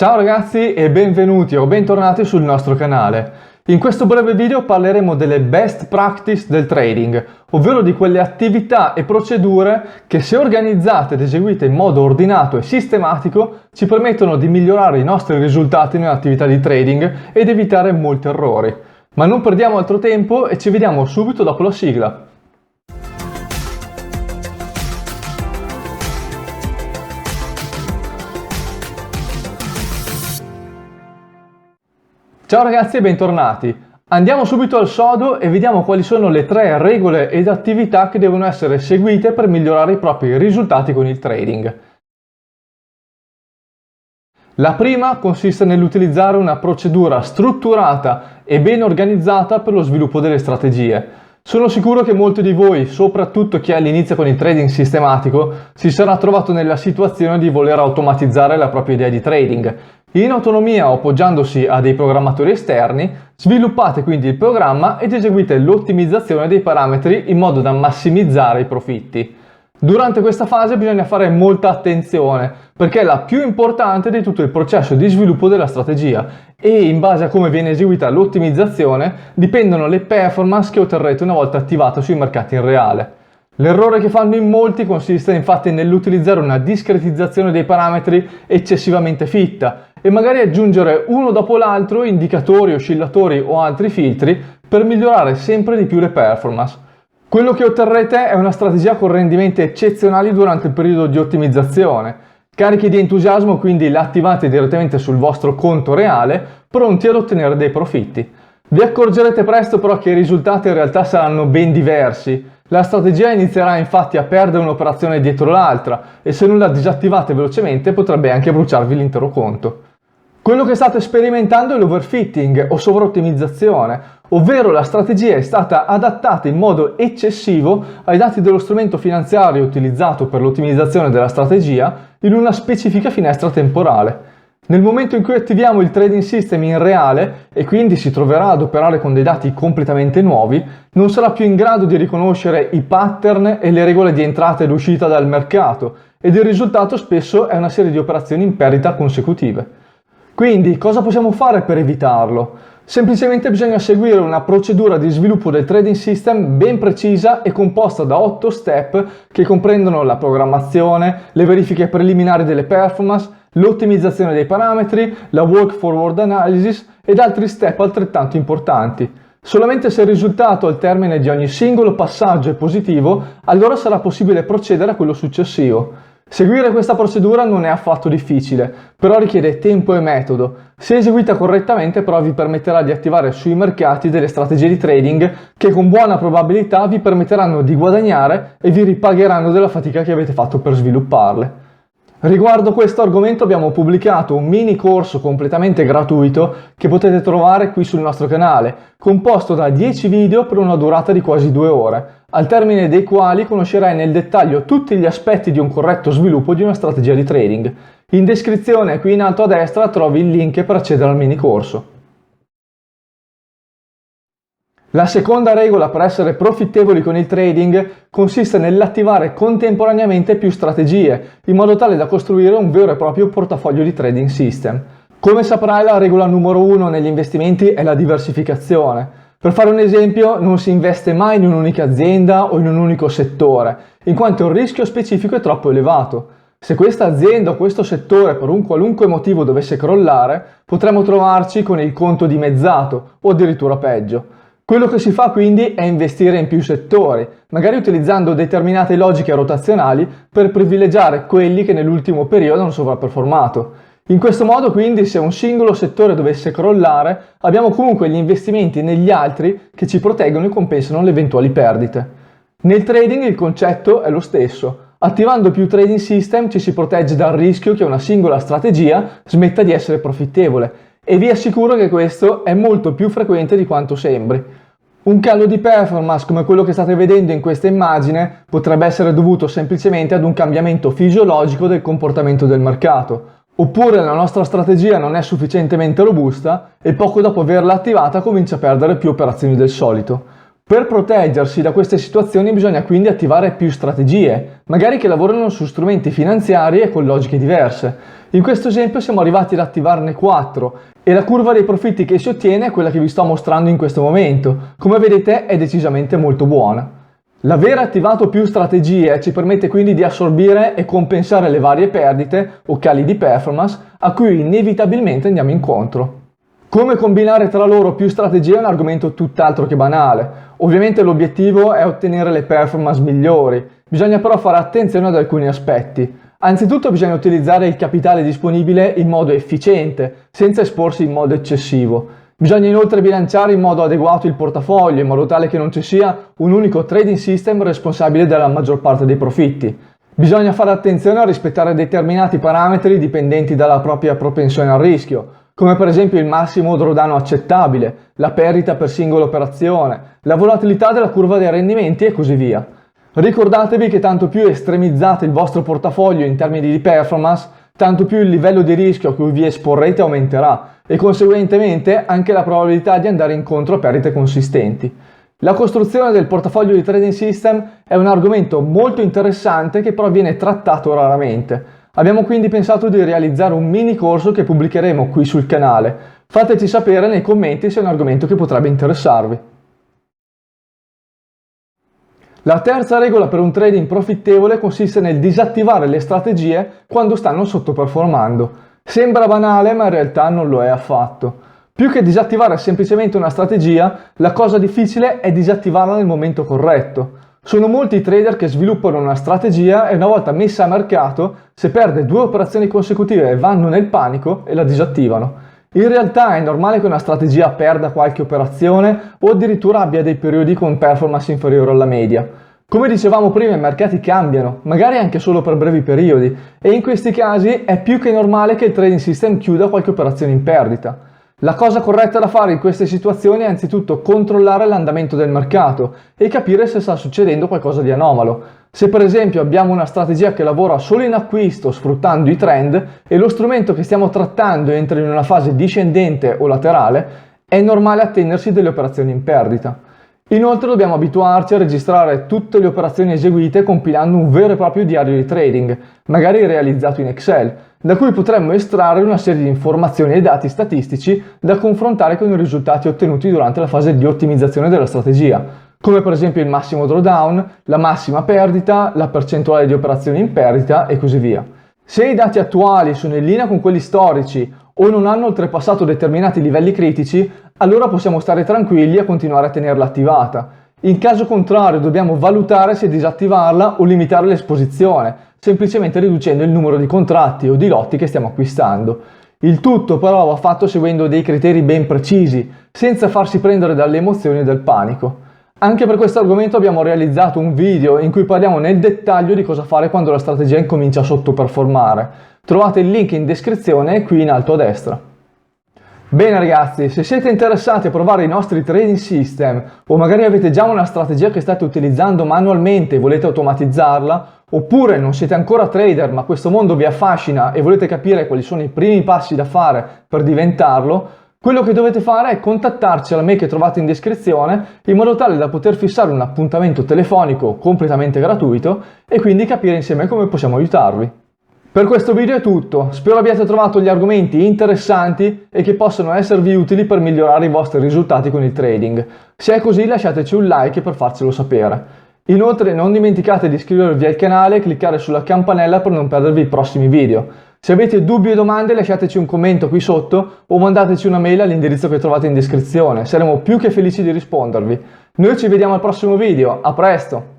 Ciao ragazzi e benvenuti o bentornati sul nostro canale. In questo breve video parleremo delle best practice del trading, ovvero di quelle attività e procedure che, se organizzate ed eseguite in modo ordinato e sistematico, ci permettono di migliorare i nostri risultati nell'attività di trading ed evitare molti errori. Ma non perdiamo altro tempo e ci vediamo subito dopo la sigla. Ciao ragazzi e bentornati. Andiamo subito al sodo e vediamo quali sono le 3 regole ed attività che devono essere seguite per migliorare i propri risultati con il trading. La prima consiste nell'utilizzare una procedura strutturata e ben organizzata per lo sviluppo delle strategie. Sono sicuro che molti di voi, soprattutto chi è all'inizio con il trading sistematico, si sarà trovato nella situazione di voler automatizzare la propria idea di trading. In autonomia o appoggiandosi a dei programmatori esterni, sviluppate quindi il programma ed eseguite l'ottimizzazione dei parametri in modo da massimizzare i profitti. Durante questa fase bisogna fare molta attenzione perché è la più importante di tutto il processo di sviluppo della strategia e in base a come viene eseguita l'ottimizzazione dipendono le performance che otterrete una volta attivata sui mercati in reale. L'errore che fanno in molti consiste infatti nell'utilizzare una discretizzazione dei parametri eccessivamente fitta e magari aggiungere uno dopo l'altro indicatori, oscillatori o altri filtri per migliorare sempre di più le performance. Quello che otterrete è una strategia con rendimenti eccezionali durante il periodo di ottimizzazione. Carichi di entusiasmo, quindi l'attivate direttamente sul vostro conto reale, pronti ad ottenere dei profitti. Vi accorgerete presto però che i risultati in realtà saranno ben diversi. La strategia inizierà infatti a perdere un'operazione dietro l'altra e se non la disattivate velocemente potrebbe anche bruciarvi l'intero conto. Quello che state sperimentando è l'overfitting o sovraottimizzazione, ovvero la strategia è stata adattata in modo eccessivo ai dati dello strumento finanziario utilizzato per l'ottimizzazione della strategia in una specifica finestra temporale. Nel momento in cui attiviamo il trading system in reale e quindi si troverà ad operare con dei dati completamente nuovi, non sarà più in grado di riconoscere i pattern e le regole di entrata ed uscita dal mercato ed il risultato spesso è una serie di operazioni in perdita consecutive. Quindi cosa possiamo fare per evitarlo? Semplicemente bisogna seguire una procedura di sviluppo del trading system ben precisa e composta da 8 step che comprendono la programmazione, le verifiche preliminari delle performance, l'ottimizzazione dei parametri, la walk forward analysis ed altri step altrettanto importanti. Solamente se il risultato al termine di ogni singolo passaggio è positivo, allora sarà possibile procedere a quello successivo. Seguire questa procedura non è affatto difficile, però richiede tempo e metodo. Se eseguita correttamente però vi permetterà di attivare sui mercati delle strategie di trading che con buona probabilità vi permetteranno di guadagnare e vi ripagheranno della fatica che avete fatto per svilupparle. Riguardo questo argomento abbiamo pubblicato un mini corso completamente gratuito che potete trovare qui sul nostro canale, composto da 10 video per una durata di quasi 2 ore, al termine dei quali conoscerai nel dettaglio tutti gli aspetti di un corretto sviluppo di una strategia di trading. In descrizione qui in alto a destra trovi il link per accedere al mini corso. La seconda regola per essere profittevoli con il trading consiste nell'attivare contemporaneamente più strategie, in modo tale da costruire un vero e proprio portafoglio di trading system. Come saprai, la regola numero 1 negli investimenti è la diversificazione. Per fare un esempio, non si investe mai in un'unica azienda o in un unico settore, in quanto il rischio specifico è troppo elevato. Se questa azienda o questo settore per un qualunque motivo dovesse crollare, potremmo trovarci con il conto dimezzato o addirittura peggio. Quello che si fa quindi è investire in più settori, magari utilizzando determinate logiche rotazionali per privilegiare quelli che nell'ultimo periodo hanno sovraperformato. In questo modo quindi se un singolo settore dovesse crollare, abbiamo comunque gli investimenti negli altri che ci proteggono e compensano le eventuali perdite. Nel trading il concetto è lo stesso. Attivando più trading system ci si protegge dal rischio che una singola strategia smetta di essere profittevole e vi assicuro che questo è molto più frequente di quanto sembri. Un calo di performance come quello che state vedendo in questa immagine potrebbe essere dovuto semplicemente ad un cambiamento fisiologico del comportamento del mercato, oppure la nostra strategia non è sufficientemente robusta e poco dopo averla attivata comincia a perdere più operazioni del solito. Per proteggersi da queste situazioni bisogna quindi attivare più strategie, magari che lavorano su strumenti finanziari e con logiche diverse. In questo esempio siamo arrivati ad attivarne 4 e la curva dei profitti che si ottiene è quella che vi sto mostrando in questo momento. Come vedete è decisamente molto buona. L'aver attivato più strategie ci permette quindi di assorbire e compensare le varie perdite o cali di performance a cui inevitabilmente andiamo incontro. Come combinare tra loro più strategie è un argomento tutt'altro che banale. Ovviamente l'obiettivo è ottenere le performance migliori, bisogna però fare attenzione ad alcuni aspetti. Anzitutto bisogna utilizzare il capitale disponibile in modo efficiente, senza esporsi in modo eccessivo. Bisogna inoltre bilanciare in modo adeguato il portafoglio, in modo tale che non ci sia un unico trading system responsabile della maggior parte dei profitti. Bisogna fare attenzione a rispettare determinati parametri dipendenti dalla propria propensione al rischio, come per esempio il massimo drawdown accettabile, la perdita per singola operazione, la volatilità della curva dei rendimenti e così via. Ricordatevi che tanto più estremizzate il vostro portafoglio in termini di performance, tanto più il livello di rischio a cui vi esporrete aumenterà e conseguentemente anche la probabilità di andare incontro a perdite consistenti. La costruzione del portafoglio di trading system è un argomento molto interessante che però viene trattato raramente. Abbiamo quindi pensato di realizzare un mini corso che pubblicheremo qui sul canale. Fateci sapere nei commenti se è un argomento che potrebbe interessarvi. La terza regola per un trading profittevole consiste nel disattivare le strategie quando stanno sottoperformando. Sembra banale, ma in realtà non lo è affatto. Più che disattivare semplicemente una strategia, la cosa difficile è disattivarla nel momento corretto. Sono molti i trader che sviluppano una strategia e una volta messa a mercato, se perde 2 operazioni consecutive vanno nel panico e la disattivano. In realtà è normale che una strategia perda qualche operazione o addirittura abbia dei periodi con performance inferiore alla media. Come dicevamo prima, i mercati cambiano, magari anche solo per brevi periodi, e in questi casi è più che normale che il trading system chiuda qualche operazione in perdita. La cosa corretta da fare in queste situazioni è anzitutto controllare l'andamento del mercato e capire se sta succedendo qualcosa di anomalo. Se per esempio abbiamo una strategia che lavora solo in acquisto sfruttando i trend e lo strumento che stiamo trattando entra in una fase discendente o laterale, è normale attendersi delle operazioni in perdita. Inoltre dobbiamo abituarci a registrare tutte le operazioni eseguite compilando un vero e proprio diario di trading, magari realizzato in Excel, da cui potremmo estrarre una serie di informazioni e dati statistici da confrontare con i risultati ottenuti durante la fase di ottimizzazione della strategia, come per esempio il massimo drawdown, la massima perdita, la percentuale di operazioni in perdita e così via. Se i dati attuali sono in linea con quelli storici o non hanno oltrepassato determinati livelli critici, allora possiamo stare tranquilli e continuare a tenerla attivata. In caso contrario dobbiamo valutare se disattivarla o limitare l'esposizione, semplicemente riducendo il numero di contratti o di lotti che stiamo acquistando. Il tutto però va fatto seguendo dei criteri ben precisi, senza farsi prendere dalle emozioni e dal panico. Anche per questo argomento abbiamo realizzato un video in cui parliamo nel dettaglio di cosa fare quando la strategia incomincia a sottoperformare. Trovate il link in descrizione qui in alto a destra. Bene ragazzi, se siete interessati a provare i nostri trading system o magari avete già una strategia che state utilizzando manualmente e volete automatizzarla, oppure non siete ancora trader ma questo mondo vi affascina e volete capire quali sono i primi passi da fare per diventarlo, quello che dovete fare è contattarci alla mail che trovate in descrizione in modo tale da poter fissare un appuntamento telefonico completamente gratuito e quindi capire insieme come possiamo aiutarvi. Per questo video è tutto, spero abbiate trovato gli argomenti interessanti e che possano esservi utili per migliorare i vostri risultati con il trading. Se è così lasciateci un like per farcelo sapere. Inoltre non dimenticate di iscrivervi al canale e cliccare sulla campanella per non perdervi i prossimi video. Se avete dubbi o domande lasciateci un commento qui sotto o mandateci una mail all'indirizzo che trovate in descrizione, saremo più che felici di rispondervi. Noi ci vediamo al prossimo video, a presto!